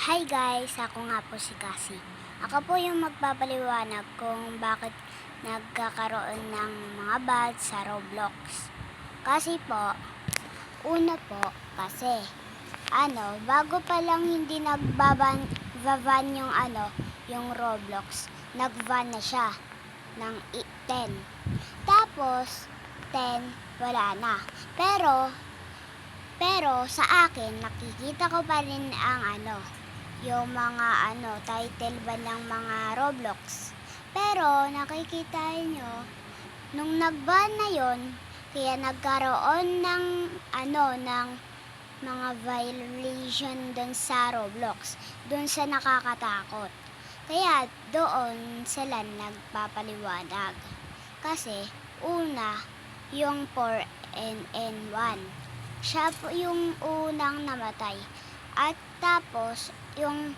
Hi guys! Ako nga po si Cassie. Ako po yung magpapaliwanag kung bakit nagkakaroon ng mga bots sa Roblox. Kasi po, una po, kasi bago pa lang hindi nagbaban yung Roblox, nag-ban na siya ng 10. Tapos, 10, wala na. Pero sa akin, nakikita ko pa rin ang yung mga title ba ng mga Roblox. Pero nakikita nyo, nung nag-ban na yon, kaya nagkaroon ng ng mga violation doon sa Roblox, doon sa nakakatakot. Kaya doon sila nagpapaliwanag. Kasi una, yung 4NN1. Siya po yung unang namatay. At tapos yung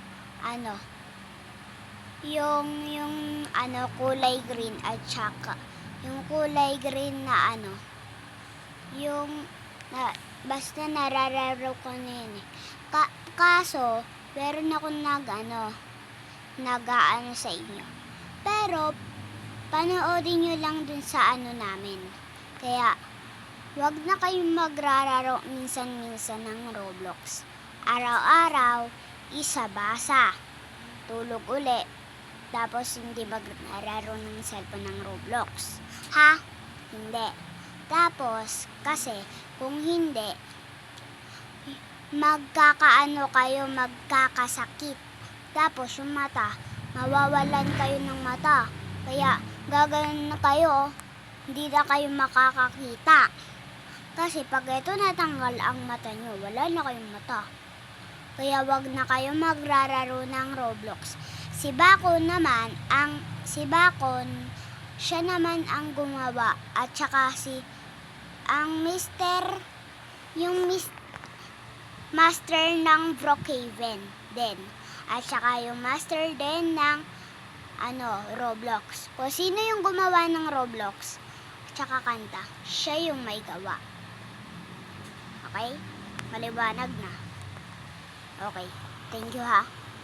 kulay green at saka yung kulay green na yung basta narararo ko na yun eh. Kaso meron ako nag-aano sa inyo. Pero panoodin nyo lang dun sa namin. Kaya wag na kayong magrararo minsan-minsan ng Roblox. Araw-araw, isa basa, tulog uli, tapos hindi magrararo ng cellphone ng Roblox. Ha? Hindi. Tapos, kasi kung hindi, magkakasakit. Tapos yung mata, mawawalan kayo ng mata. Kaya gaganon na kayo, hindi na kayo makakakita. Kasi pag ito natanggal ang mata nyo, wala na kayong mata. Kaya wag na kayo magrararo ng Roblox. Si Bakon, siya naman ang gumawa. At saka yung master ng Brookhaven din. At saka yung master din ng Roblox. Kung sino yung gumawa ng Roblox, at saka kanta, siya yung may gawa. Okay? Maliwanag na. Okay. Thank you ha.